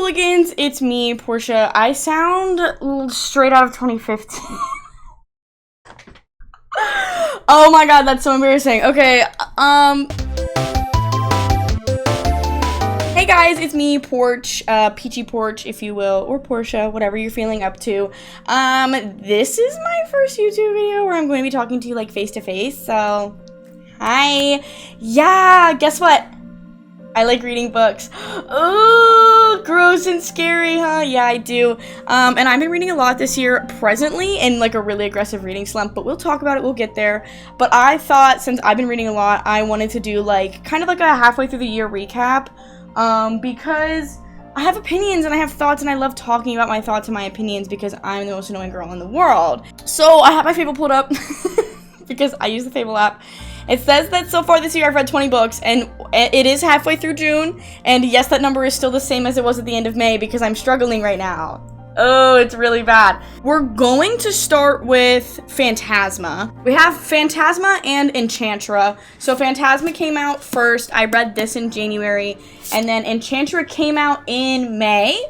Hooligans, it's me, Portia. I sound straight out of 2015. Oh my god, that's so embarrassing. Okay, hey guys, it's me, Porch, Peachy Porch, if you will, or Portia, whatever you're feeling up to. This is my first YouTube video where I'm going to be talking to you, like, face-to-face, so, hi. Yeah, guess what? I like reading books. Oh, gross and scary, huh? Yeah, I do. And I've been reading a lot this year, presently, in, like, a really aggressive reading slump, but we'll talk about it, we'll get there. But I thought, since I've been reading a lot, I wanted to do, like, kind of like a halfway through the year recap. Because I have opinions and I have thoughts and I love talking about my thoughts and my opinions because I'm the most annoying girl in the world. So I have my Fable pulled up because I use the Fable app. It says that so far this year I've read 20 books and it is halfway through June. And yes, that number is still the same as it was at the end of May because I'm struggling right now. Oh, it's really bad. We're going to start with Phantasma. We have Phantasma and Enchantra. So Phantasma came out first. I read this in January. And then Enchantra came out in May.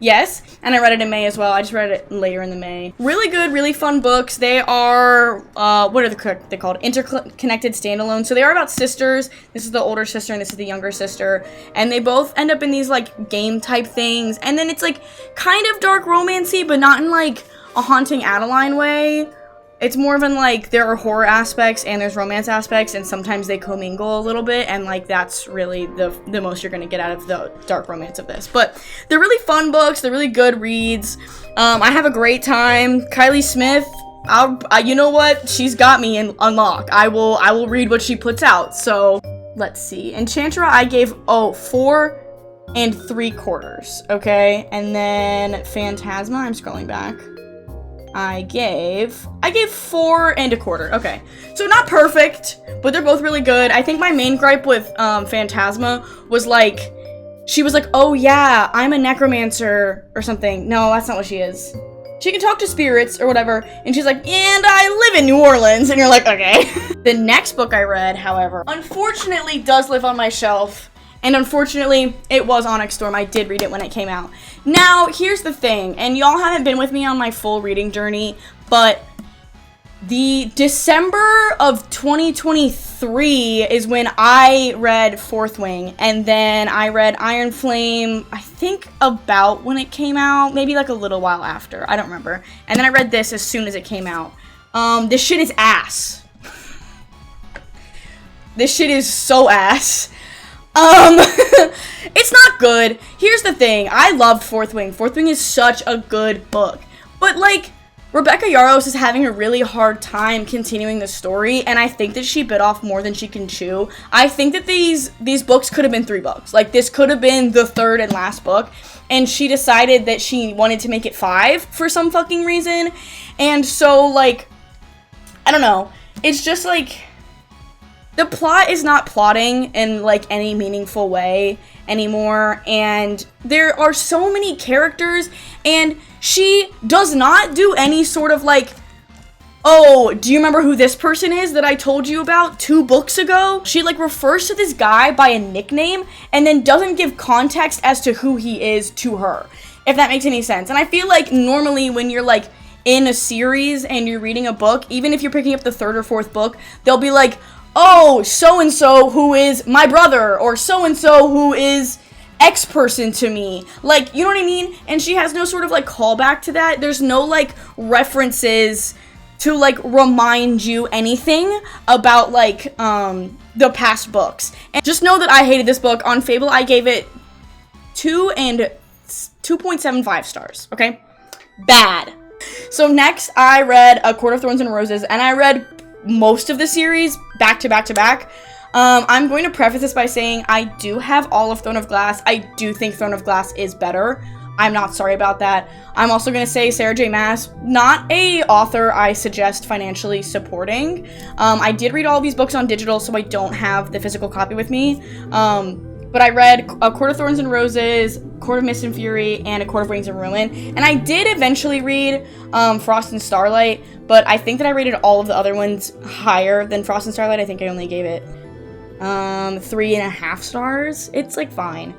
Yes, and I read it in May as well. I just read it later in the May. Really good, really fun books. They are, what are they called? Interconnected standalone. So they are about sisters. This is the older sister and this is the younger sister. And they both end up in these, like, game type things. And then it's, like, kind of dark romancy, but not in, like, a Haunting Adeline way. It's more of in, like, there are horror aspects and there's romance aspects, and sometimes they commingle a little bit, and, like, that's really the most you're gonna get out of the dark romance of this. But they're really fun books. They're really good reads. I have a great time. Kylie Smith, you know what? She's got me in unlock. I will read what she puts out. So, let's see. Enchantra, I gave, 4 3/4, okay? And then Phantasma, I'm scrolling back. I gave 4 1/4. Okay, so not perfect, but they're both really good. I think my main gripe with Phantasma was, like, she was like, oh yeah, I'm a necromancer or something. No, that's not what she is. She can talk to spirits or whatever, and she's like, and I live in New Orleans, and you're like, okay. The next book I read, however, unfortunately does live on my shelf. And unfortunately, it was Onyx Storm. I did read it when it came out. Now, here's the thing, and y'all haven't been with me on my full reading journey, but the December of 2023 is when I read Fourth Wing, and then I read Iron Flame, I think about when it came out, maybe like a little while after, I don't remember. And then I read this as soon as it came out. This shit is ass. This shit is so ass. It's not good. Here's the thing. I loved Fourth Wing. Fourth Wing is such a good book. But, like, Rebecca Yarros is having a really hard time continuing the story, and I think that she bit off more than she can chew. I think that these books could have been 3 books. Like, this could have been the 3rd and last book, and she decided that she wanted to make it 5 for some fucking reason. And so, like, I don't know. It's just, like, the plot is not plotting in, like, any meaningful way anymore, and there are so many characters, and she does not do any sort of, like, oh, do you remember who this person is that I told you about 2 books ago? She, like, refers to this guy by a nickname, and then doesn't give context as to who he is to her, if that makes any sense. And I feel like normally when you're, like, in a series and you're reading a book, even if you're picking up the 3rd or 4th book, they'll be like, oh, so-and-so who is my brother, or so-and-so who is X person to me. Like, you know what I mean? And she has no sort of, like, callback to that. There's no, like, references to, like, remind you anything about, like, the past books. And just know that I hated this book. On Fable, I gave it 2 and 2.75 stars, okay? Bad. So next, I read A Court of Thorns and Roses, and I read most of the series back to back to back. I'm going to preface this by saying I do have all of Throne of Glass. I do think Throne of Glass is better. I'm not sorry about that. I'm also going to say Sarah J. Maas, not a author I suggest financially supporting. I did read all of these books on digital, so I don't have the physical copy with me. But I read A Court of Thorns and Roses, Court of Mist and Fury, and A Court of Wings and Ruin. And I did eventually read Frost and Starlight, but I think that I rated all of the other ones higher than Frost and Starlight. I think I only gave it 3.5 stars. It's, like, fine.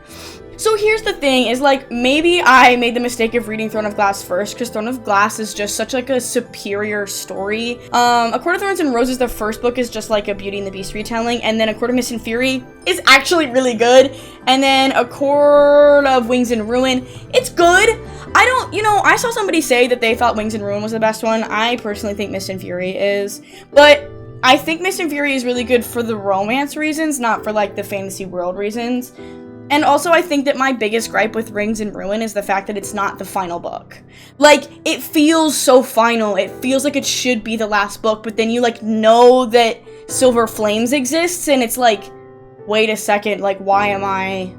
So here's the thing, is like, maybe I made the mistake of reading Throne of Glass first, because Throne of Glass is just such like a superior story. A Court of Thorns and Roses, the first book, is just like a Beauty and the Beast retelling, and then A Court of Mist and Fury is actually really good, and then A Court of Wings and Ruin, it's good. I don't, you know, I saw somebody say that they thought Wings and Ruin was the best one. I personally think Mist and Fury is, but I think Mist and Fury is really good for the romance reasons, not for like the fantasy world reasons. And also, I think that my biggest gripe with Rings and Ruin is the fact that it's not the final book. Like, it feels so final. It feels like it should be the last book, but then you, like, know that Silver Flames exists, and it's like, wait a second, like, why am I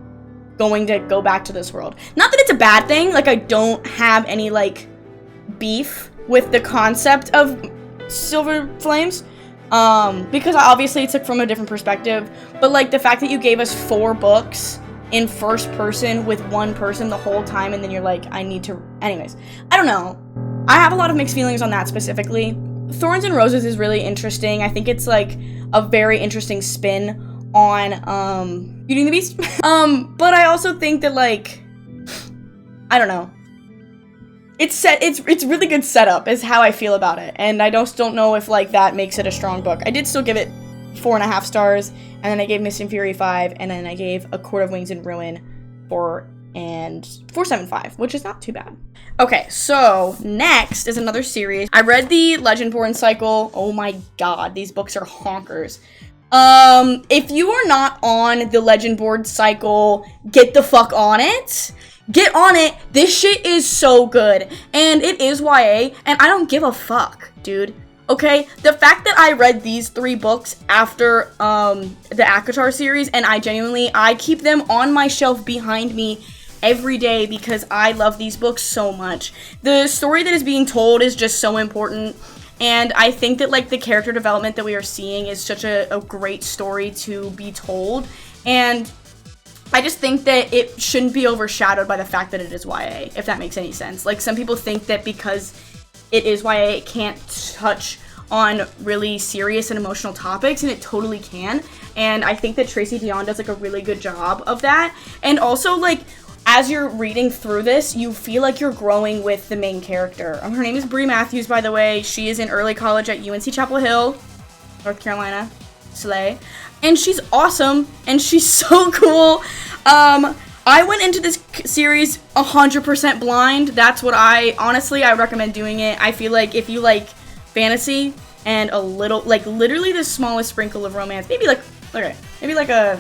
going to go back to this world? Not that it's a bad thing. Like, I don't have any, like, beef with the concept of Silver Flames, because I obviously took from a different perspective, but, like, the fact that you gave us 4 books in first person with one person the whole time, and then you're like, I need to, anyways, I don't know. I have a lot of mixed feelings on that specifically. Thorns and Roses is really interesting. I think it's like a very interesting spin on Beauty and the Beast. But I also think that, like, I don't know. It's really good setup is how I feel about it, and I just don't know if like that makes it a strong book. I did still give it 4.5 stars, and then I gave Mist and Fury 5, and then I gave A Court of Wings and Ruin 4 and 4.75, which is not too bad. Okay, so next is another series. I read the Legendborn cycle. Oh my god, these books are honkers. If you are not on the Legendborn cycle, get the fuck on it. Get on it. This shit is so good, and it is YA, and I don't give a fuck, dude. Okay, the fact that I read these 3 books after the ACOTAR series, and I keep them on my shelf behind me every day because I love these books so much. The story that is being told is just so important, and I think that like the character development that we are seeing is such a great story to be told, and I just think that it shouldn't be overshadowed by the fact that it is YA, if that makes any sense. Like, some people think that because it is YA, it can't touch on really serious and emotional topics, and it totally can. And I think that Tracy Deonn does like a really good job of that. And also, like, as you're reading through this, you feel like you're growing with the main character. Her name is Brie Matthews, by the way. She is in early college at UNC Chapel Hill, North Carolina. Slay. And she's awesome, and she's so cool. I went into this series 100% blind. That's what I recommend doing it. I feel like if you like fantasy and a little, like, literally the smallest sprinkle of romance, maybe like a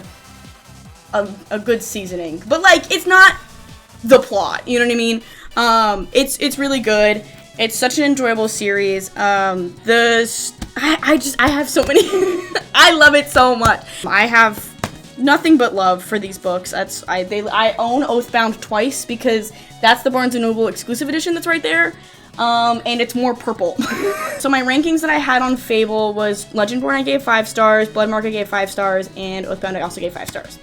good seasoning, but like, it's not the plot, you know what I mean? It's really good. It's such an enjoyable series. I have so many, I love it so much. I have nothing but love for these books. I own Oathbound twice because that's the Barnes & Noble exclusive edition that's right there. And it's more purple. So my rankings that I had on Fable was Legendborn I gave 5 stars, Bloodmark I gave 5 stars, and Oathbound I also gave 5 stars.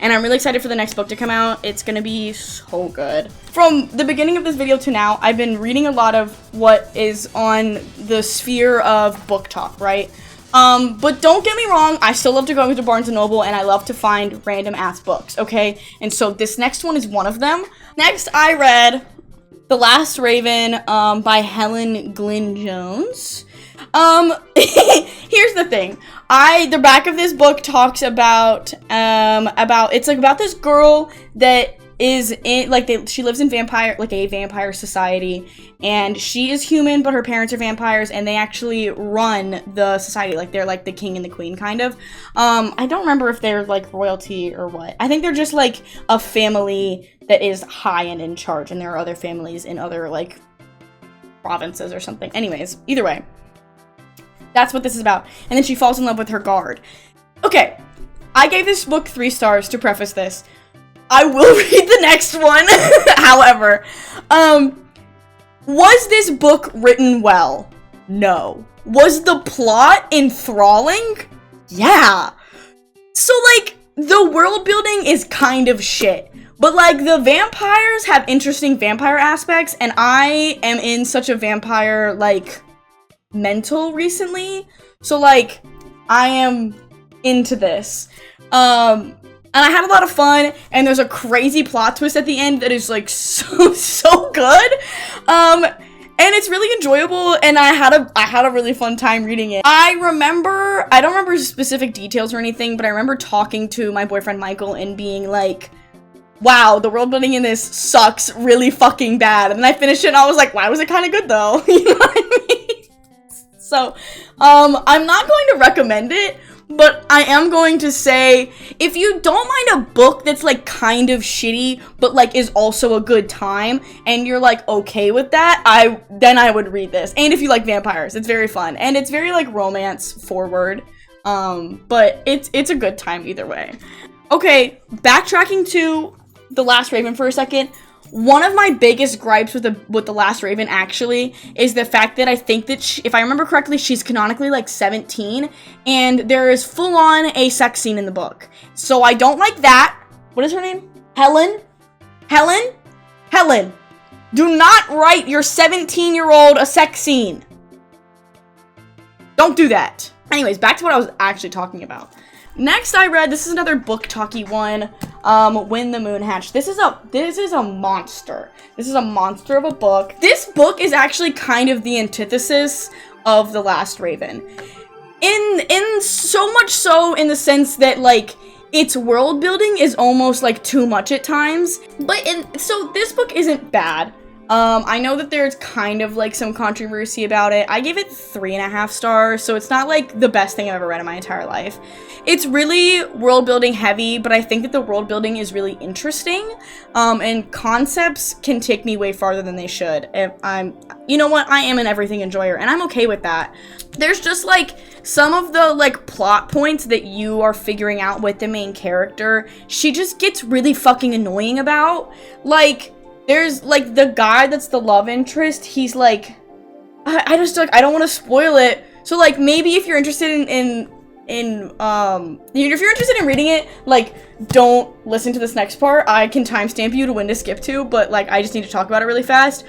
And I'm really excited for the next book to come out. It's gonna be so good. From the beginning of this video to now, I've been reading a lot of what is on the sphere of book talk, right? But don't get me wrong, I still love to go into Barnes & Noble, and I love to find random ass books, okay? And so this next one is one of them. Next, I read The Last Raven, by Helen Glynn Jones. Here's the thing. The back of this book talks about this girl that is in, she lives in a vampire society, and she is human, but her parents are vampires, and they actually run the society, like, they're, like, the king and the queen, kind of. I don't remember if they're, like, royalty or what. I think they're just, like, a family that is high and in charge, and there are other families in other, like, provinces or something. Anyways, either way. That's what this is about. And then she falls in love with her guard. Okay, I gave this book 3 stars to preface this. I will read the next one, however. Was this book written well? No. Was the plot enthralling? Yeah. So, like, the world building is kind of shit. But, like, the vampires have interesting vampire aspects, and I am in such a vampire, like, mental recently. So, like, I am into this. And I had a lot of fun, and there's a crazy plot twist at the end that is, like, so good. And it's really enjoyable, and I had a really fun time reading it. I don't remember specific details or anything, but I remember talking to my boyfriend Michael and being like, wow, the world building in this sucks really fucking bad. And then I finished it and I was like, why was it kind of good though? You know what I mean? So, I'm not going to recommend it, but I am going to say, if you don't mind a book that's like kind of shitty, but like is also a good time, and you're like okay with that, then I would read this. And if you like vampires, it's very fun. And it's very like romance forward. But it's a good time either way. Okay, backtracking to The Last Raven for a second. One of my biggest gripes with The Last Raven actually is the fact that I think that if I remember correctly, she's canonically like 17, and there is full on a sex scene in the book. So I don't like that. What is her name? Helen? Do not write your 17-year-old a sex scene. Don't do that. Anyways, back to what I was actually talking about. Next I read, this is another book talky one, When the Moon Hatched. This is a monster. This is a monster of a book. This book is actually kind of the antithesis of The Last Raven. In so much so in the sense that like its world building is almost like too much at times. So this book isn't bad. I know that there's kind of like some controversy about it. I gave it 3.5 stars, so it's not like the best thing I've ever read in my entire life. It's really world building heavy, but I think that the world building is really interesting, and concepts can take me way farther than they should. You know what, I am an everything enjoyer, and I'm okay with that. There's just like some of the like plot points that you are figuring out with the main character, she just gets really fucking annoying about. Like, there's, like, the guy that's the love interest, he's, like, I don't want to spoil it, so, like, maybe if you're interested if you're interested in reading it, like, don't listen to this next part. I can timestamp you to when to skip to, but, like, I just need to talk about it really fast.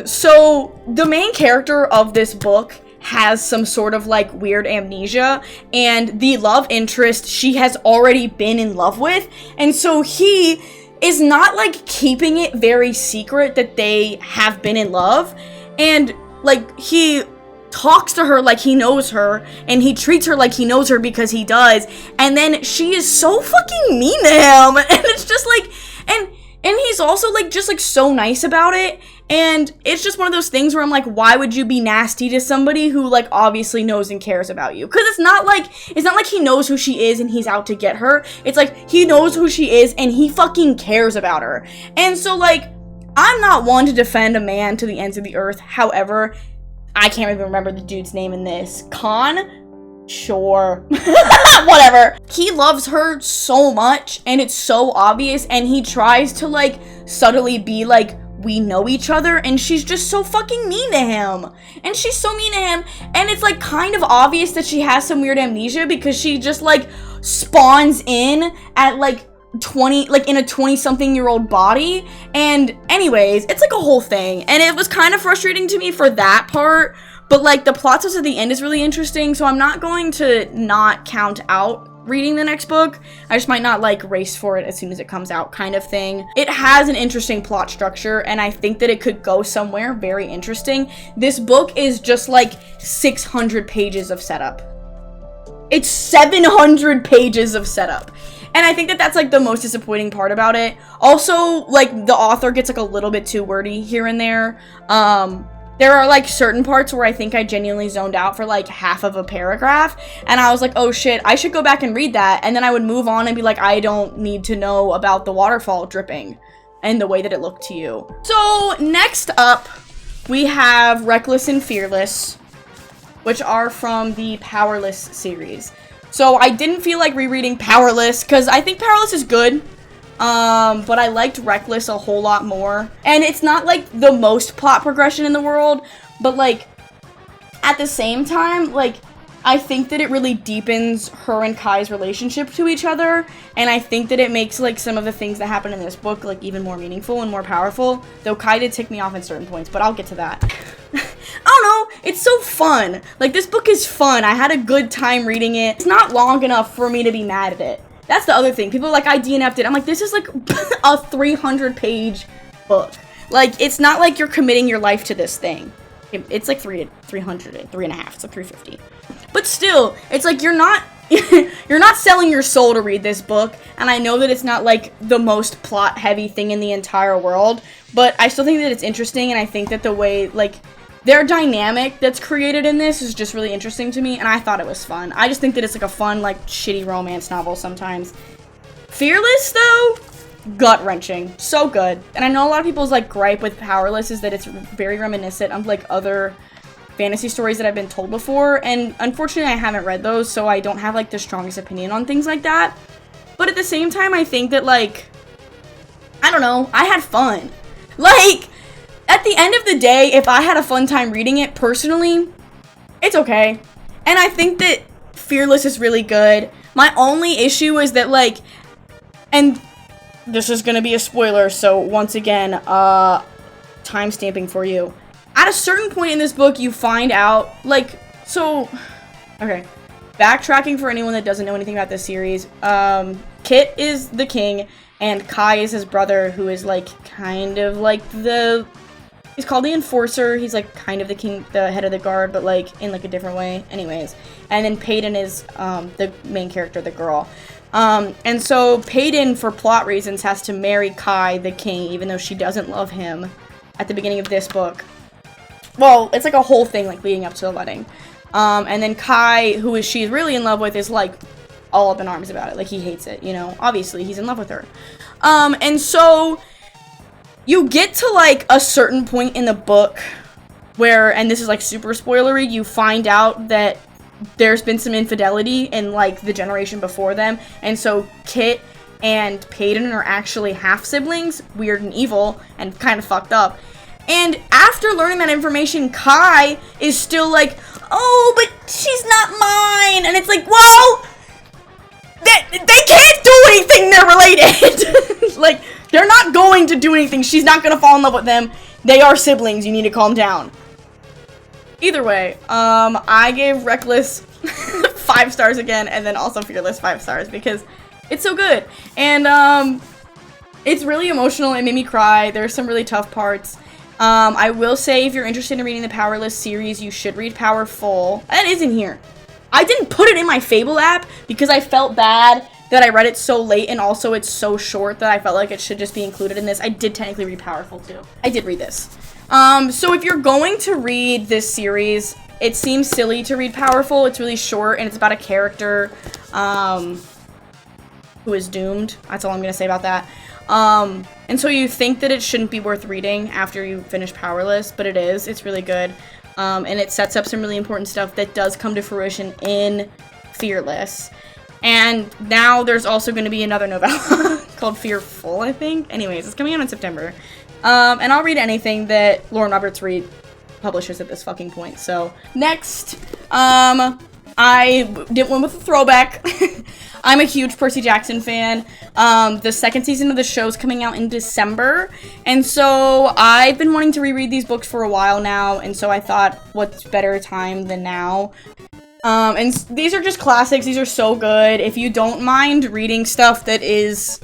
So, the main character of this book has some sort of, like, weird amnesia, and the love interest she has already been in love with, and so he is not, like, keeping it very secret that they have been in love, and, like, he talks to her like he knows her, and he treats her like he knows her because he does, and then she is so fucking mean to him, and it's just, like, and he's also, like, just, like, so nice about it, and it's just one of those things where I'm like, why would you be nasty to somebody who, like, obviously knows and cares about you? Because it's not like he knows who she is and he's out to get her. It's like, he knows who she is and he fucking cares about her. And so, like, I'm not one to defend a man to the ends of the earth. However, I can't even remember the dude's name in this. Khan? Sure. Whatever. He loves her so much, and it's so obvious, and he tries to, like, subtly be like, we know each other, and she's just so fucking mean to him. And she's so mean to him, and it's, like, kind of obvious that she has some weird amnesia, because she just, like, spawns in at, like, 20, like, in a 20-something-year-old body, and anyways, it's, like, a whole thing, and it was kind of frustrating to me for that part, but, like, the plot twist at the end is really interesting, so I'm not going to not count out reading the next book. I just might not, like, race for it as soon as it comes out, kind of thing. It has an interesting plot structure, and I think that it could go somewhere very interesting. This book is just, like, 600 pages of setup. It's 700 pages of setup. And I think that that's, like, the most disappointing part about it. Also, like, the author gets, like, a little bit too wordy here and there. There are, like, certain parts where I think I genuinely zoned out for, like, half of a paragraph, and I was like, oh shit, I should go back and read that, and then I would move on and be like, I don't need to know about the waterfall dripping and the way that it looked to you. So, next up, we have Reckless and Fearless, which are from the Powerless series. So, I didn't feel like rereading Powerless, because I think Powerless is good. But I liked Reckless a whole lot more. And it's not, like, the most plot progression in the world, but, like, at the same time, like, I think that it really deepens her and Kai's relationship to each other, and I think that it makes, like, some of the things that happen in this book, like, even more meaningful and more powerful, though Kai did tick me off at certain points, but I'll get to that. I don't know, it's so fun. Like, this book is fun. I had a good time reading it. It's not long enough for me to be mad at it. That's the other thing. People are like, I DNF'd it. I'm like, this is like a 300-page book. Like, it's not like you're committing your life to this thing. It's like 300, 3.5. It's like 350. But still, it's like you're not you're not selling your soul to read this book. And I know that it's not like the most plot-heavy thing in the entire world, but I still think that it's interesting, and I think that the way, like, their dynamic that's created in this is just really interesting to me, and I thought it was fun. I just think that it's like a fun, like, shitty romance novel sometimes. Fearless, though, gut-wrenching. So good. And I know a lot of people's, like, gripe with Powerless is that it's very reminiscent of, like, other fantasy stories that I've been told before, and unfortunately I haven't read those, so I don't have, like, the strongest opinion on things like that. But at the same time, I think that, like, I don't know, I had fun. Like, at the end of the day, if I had a fun time reading it, personally, it's okay. And I think that Fearless is really good. My only issue is that, like, and this is gonna be a spoiler, so once again, time stamping for you. At a certain point in this book, you find out, like, so, okay, backtracking for anyone that doesn't know anything about this series, Kit is the king, and Kai is his brother, who is, like, kind of, like, he's called the Enforcer. He's, like, kind of the king, the head of the guard, but, like, in, like, a different way. Anyways. And then Peyton is, the main character, the girl. And so Peyton, for plot reasons, has to marry Kai, the king, even though she doesn't love him at the beginning of this book. Well, it's, like, a whole thing, like, leading up to the wedding. And then Kai, who she's really in love with, is, like, all up in arms about it. Like, he hates it, you know? Obviously, he's in love with her. And so you get to, like, a certain point in the book where, and this is, like, super spoilery, you find out that there's been some infidelity in, like, the generation before them. And so Kit and Peyton are actually half-siblings, weird and evil, and kind of fucked up. And after learning that information, Kai is still like, oh, but she's not mine. And it's like, well, they can't do anything, they're related. Like, they're not going to do anything. She's not going to fall in love with them. They are siblings. You need to calm down. Either way, I gave Reckless 5 stars again, and then also Fearless 5 stars, because it's so good. And, it's really emotional. It made me cry. There's some really tough parts. I will say, if you're interested in reading the Powerless series, you should read Powerful. That is in here. I didn't put it in my Fable app because I felt bad that I read it so late, and also it's so short that I felt like it should just be included in this. I did technically read Powerful too. I did read this. So if you're going to read this series, it seems silly to read Powerful. It's really short, and it's about a character who is doomed. That's all I'm going to say about that. And so you think that it shouldn't be worth reading after you finish Powerless, but it is. It's really good. And it sets up some really important stuff that does come to fruition in Fearless. And now there's also going to be another novella called Fearful, I think. Anyways, it's coming out in September. And I'll read anything that Lauren Roberts Reed publishes at this fucking point. So, next, I did one with a throwback. I'm a huge Percy Jackson fan. The second season of the show's coming out in December, and so I've been wanting to reread these books for a while now, and so I thought, what's better time than now? And these are just classics. These are so good. If you don't mind reading stuff that is...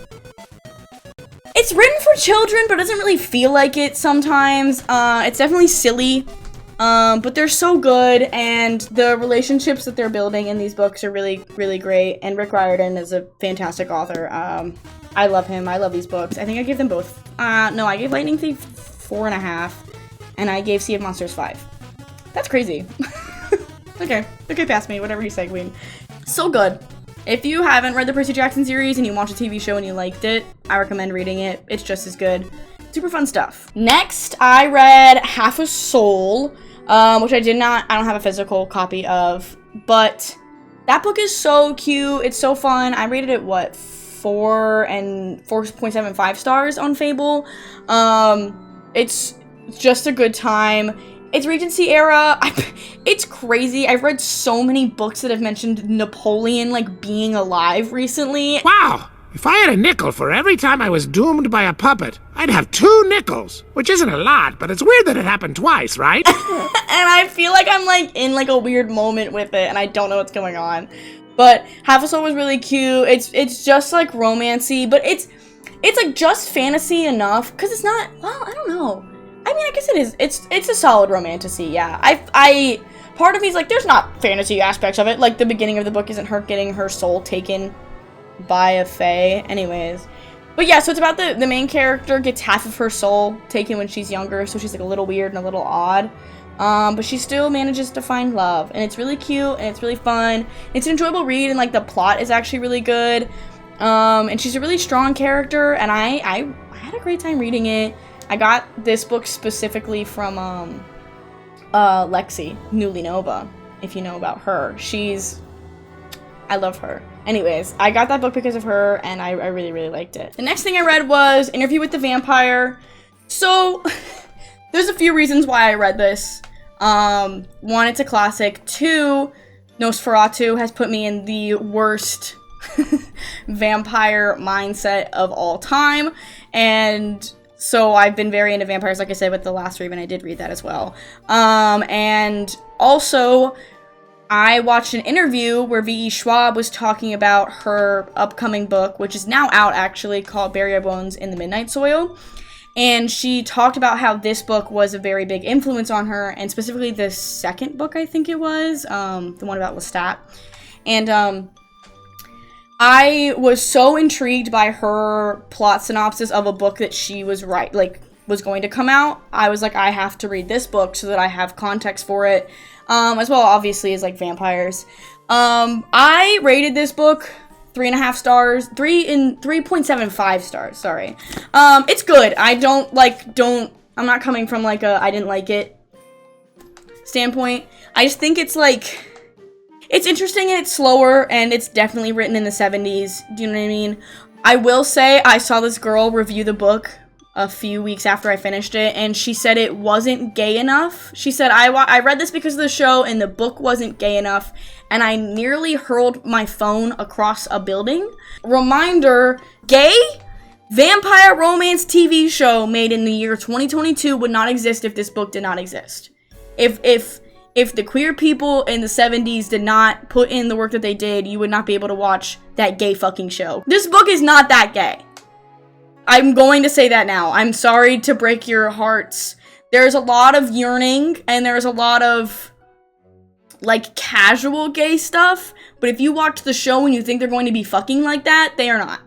It's written for children, but doesn't really feel like it sometimes. It's definitely silly. But they're so good, and the relationships that they're building in these books are really, really great, and Rick Riordan is a fantastic author. I love him. I love these books. I think I gave them both. No, I gave Lightning Thief 4.5, and I gave Sea of Monsters 5. That's crazy. Okay, past me, whatever you say, Queen. So good. If you haven't read the Percy Jackson series and you watched a TV show and you liked it, I recommend reading it. It's just as good. Super fun stuff. Next, I read Half a Soul, which I don't have a physical copy of, but that book is so cute. It's so fun. I rated it, 4 and 4.75 stars on Fable. It's just a good time. It's Regency era. It's crazy. I've read so many books that have mentioned Napoleon, like, being alive recently. Wow! If I had a nickel for every time I was doomed by a puppet, I'd have 2 nickels, which isn't a lot, but it's weird that it happened twice, right? And I feel like I'm, like, in, like, a weird moment with it, and I don't know what's going on. But Half a Soul was really cute. It's just like romancy, but it's like just fantasy enough, because it's not, well, I don't know. I mean, I guess it is. It's a solid romantasy, yeah. I part of me is like, there's not fantasy aspects of it. Like, the beginning of the book isn't her getting her soul taken by a fae. Anyways. But yeah, so it's about the main character gets half of her soul taken when she's younger, so she's like a little weird and a little odd. But she still manages to find love, and it's really cute, and it's really fun. It's an enjoyable read, and like the plot is actually really good. And she's a really strong character, and I had a great time reading it. I got this book specifically from Lexi Newly Nova, if you know about her. I love her. Anyways, I got that book because of her, and I really, really liked it. The next thing I read was Interview with the Vampire. So, there's a few reasons why I read this. One, it's a classic. Two, Nosferatu has put me in the worst vampire mindset of all time, and so I've been very into vampires, like I said, with the last read, and I did read that as well. And also, I watched an interview where V.E. Schwab was talking about her upcoming book, which is now out, actually, called Bury Our Bones in the Midnight Soil. And she talked about how this book was a very big influence on her, and specifically the second book, I think it was, the one about Lestat. And, I was so intrigued by her plot synopsis of a book that she was was going to come out. I was like, I have to read this book so that I have context for it, as well, obviously, as like vampires. I rated this book 3.5 stars, 3.75 stars, sorry. It's good. I'm not coming from like a I didn't like it standpoint. I just think it's like, it's interesting and it's slower, and it's definitely written in the 70s. Do you know what I mean? I will say, I saw this girl review the book a few weeks after I finished it, and she said it wasn't gay enough. She said, I read this because of the show, and the book wasn't gay enough, and I nearly hurled my phone across a building. Reminder, gay vampire romance TV show made in the year 2022 would not exist if this book did not exist. If the queer people in the 70s did not put in the work that they did, you would not be able to watch that gay fucking show. This book is not that gay. I'm going to say that now. I'm sorry to break your hearts. There's a lot of yearning, and there's a lot of, like, casual gay stuff, but if you watch the show and you think they're going to be fucking like that, they are not.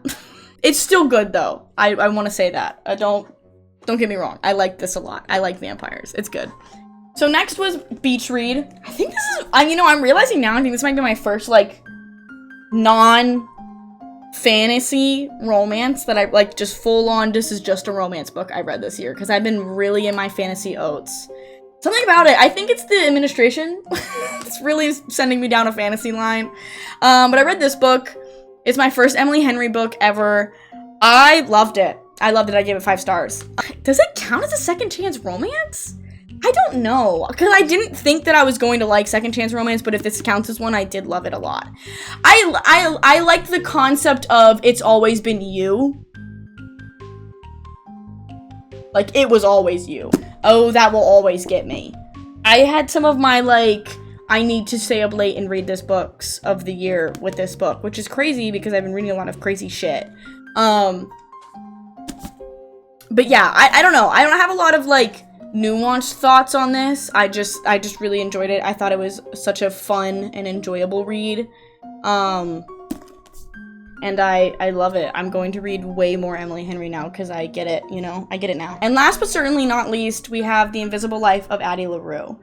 It's still good, though. I want to say that. Don't get me wrong. I like this a lot. I like vampires. It's good. So next was Beach Read. I think this is, I'm realizing now, I think this might be my first, like, non-fantasy romance that I, like, just full on, this is just a romance book I read this year, because I've been really in my fantasy oats. Something about it, I think it's the administration. It's really sending me down a fantasy line. But I read this book. It's my first Emily Henry book ever. I loved it. I gave it 5 stars. Does it count as a second chance romance? I don't know, because I didn't think that I was going to like second chance romance, but if this counts as one, I did love it a lot. I liked the concept of it's always been you. Like, it was always you. Oh, that will always get me. I had some of my, like, I need to stay up late and read this books of the year with this book, which is crazy because I've been reading a lot of crazy shit. But yeah, I don't know. I don't have a lot of, like, nuanced thoughts on this. I just really enjoyed it. I thought it was such a fun and enjoyable read. And I love it. I'm going to read way more Emily Henry now because I get it, I get it now. And last but certainly not least, we have The Invisible Life of Addie LaRue.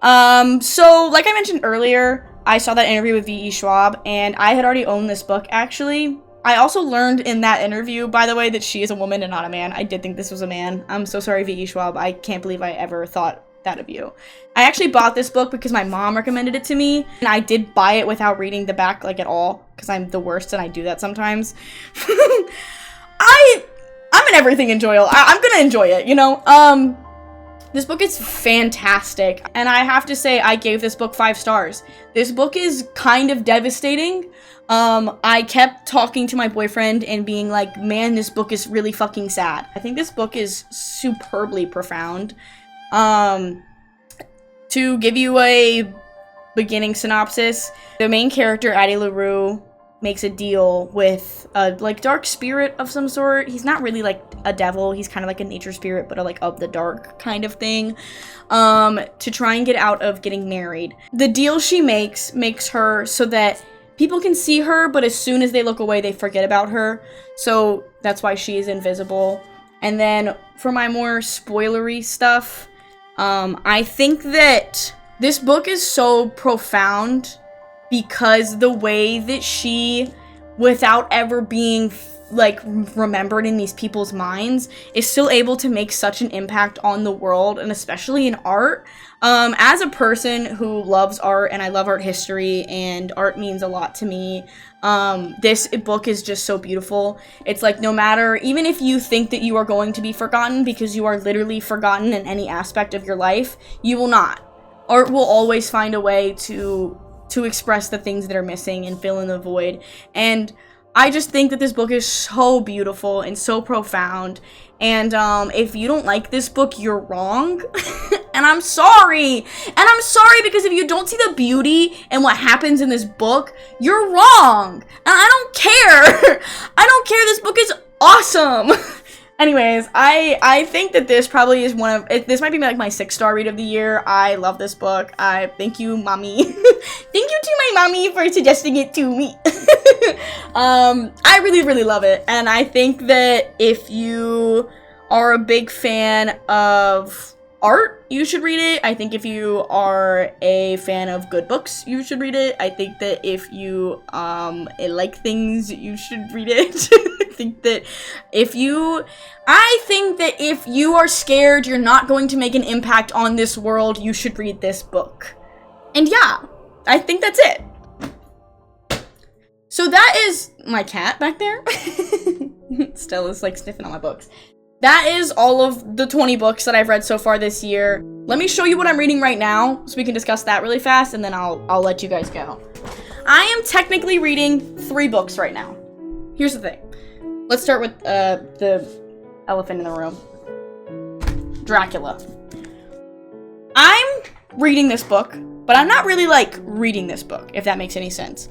So like I mentioned earlier, I saw that interview with V.E. Schwab, and I had already owned this book, actually. I also learned in that interview, by the way, that she is a woman and not a man. I did think this was a man. I'm so sorry, V.E. Schwab. I can't believe I ever thought that of you. I actually bought this book because my mom recommended it to me, and I did buy it without reading the back, like, at all, because I'm the worst and I do that sometimes. I'm an everything enjoyer. I'm gonna enjoy it, This book is fantastic, and I have to say I gave this book 5 stars. This book is kind of devastating. I kept talking to my boyfriend and being like, man, this book is really fucking sad. I think this book is superbly profound. To give you a beginning synopsis. The main character, Addie LaRue, makes a deal with a like dark spirit of some sort. He's not really like a devil, he's kind of like a nature spirit, but like of the dark kind of thing, to try and get out of getting married. The deal she makes her so that people can see her, but as soon as they look away, they forget about her. So that's why she is invisible. And then for my more spoilery stuff, I think that this book is so profound because the way that she, without ever being like remembered in these people's minds, is still able to make such an impact on the world, and especially in art. As a person who loves art, and I love art history, and art means a lot to me, this book is just so beautiful. It's like, no matter, even if you think that you are going to be forgotten, because you are literally forgotten in any aspect of your life, you will not. Art will always find a way to express the things that are missing and fill in the void. And I just think that this book is so beautiful and so profound. And if you don't like this book, you're wrong. And I'm sorry. And I'm sorry because if you don't see the beauty in what happens in this book, you're wrong. And I don't care. I don't care. This book is awesome. Anyways, I think that this probably is this might be like my 6-star read of the year. I love this book. Thank you, mommy. Thank you to my mommy for suggesting it to me. I really, really love it. And I think that if you are a big fan of art, you should read it. I think if you are a fan of good books, you should read it. I think that if you like things, you should read it. I think that if you are scared you're not going to make an impact on this world, you should read this book. And yeah, I think that's it. So that is my cat back there. Stella's like sniffing on my books. That is all of the 20 books that I've read so far this year. Let me show you what I'm reading right now so we can discuss that really fast, and then I'll let you guys go. I am technically reading 3 books right now. Here's the thing. Let's start with the elephant in the room. Dracula. I'm reading this book, but I'm not really like reading this book, if that makes any sense.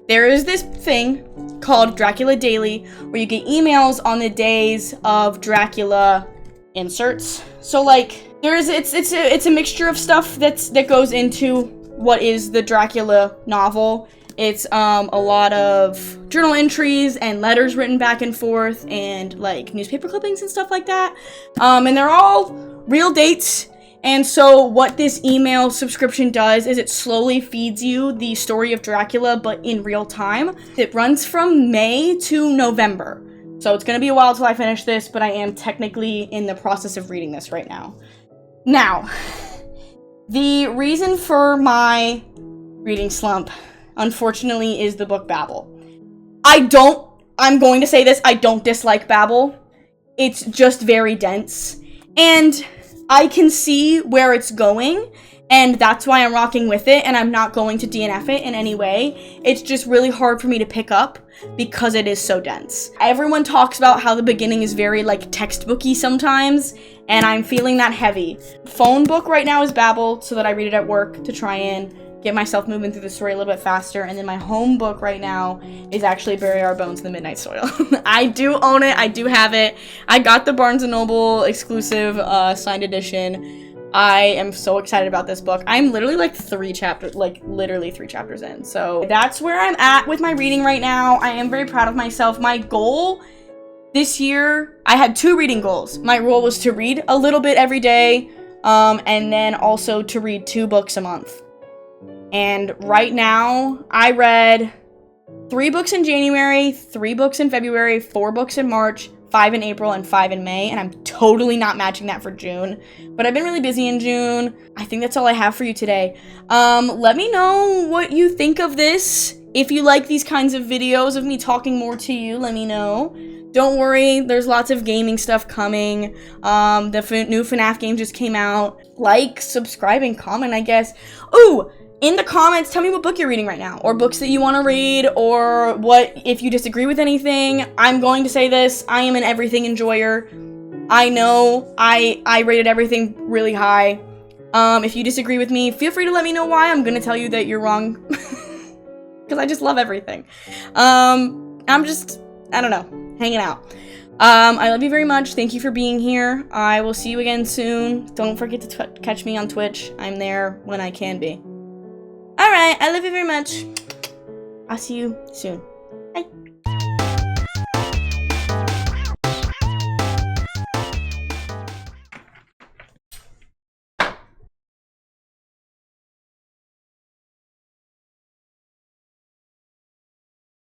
There is this thing called Dracula Daily where you get emails on the days of Dracula inserts. So like it's a mixture of stuff that goes into what is the Dracula novel. It's a lot of journal entries and letters written back and forth and like newspaper clippings and stuff like that. And they're all real dates. And so what this email subscription does is it slowly feeds you the story of Dracula, but in real time. It runs from May to November. So it's going to be a while till I finish this, but I am technically in the process of reading this right now. Now, the reason for my reading slump, unfortunately, is the book Babel. I'm going to say this, I don't dislike Babel. It's just very dense. And I can see where it's going, and that's why I'm rocking with it, and I'm not going to DNF it in any way. It's just really hard for me to pick up because it is so dense. Everyone talks about how the beginning is very, like, textbooky sometimes, and I'm feeling that heavy. Phone book right now is Babel, so that I read it at work to try and get myself moving through the story a little bit faster, and then my home book right now is actually Bury Our Bones in the Midnight Soil. I do own it, I do have it. I got the Barnes & Noble exclusive signed edition. I am so excited about this book. I'm literally like 3 chapters in. So that's where I'm at with my reading right now. I am very proud of myself. My goal this year, I had 2 reading goals. My goal was to read a little bit every day, and then also to read 2 books a month. And right now, I read 3 books in January, 3 books in February, 4 books in March, 5 in April, and 5 in May, and I'm totally not matching that for June. But I've been really busy in June. I think that's all I have for you today. Let me know what you think of this. If you like these kinds of videos of me talking more to you, let me know. Don't worry, there's lots of gaming stuff coming. The new FNAF game just came out. Like, subscribe, and comment, I guess. Ooh! In the comments, tell me what book you're reading right now, or books that you want to read, or if you disagree with anything. I'm going to say this, I am an everything enjoyer. I know I rated everything really high. If you disagree with me, feel free to let me know why. I'm gonna tell you that you're wrong. Because I just love everything. I'm just, I don't know, hanging out. I love you very much. Thank you for being here. I will see you again soon. Don't forget to catch me on Twitch. I'm there when I can be. Alright, I love you very much. I'll see you soon. Bye.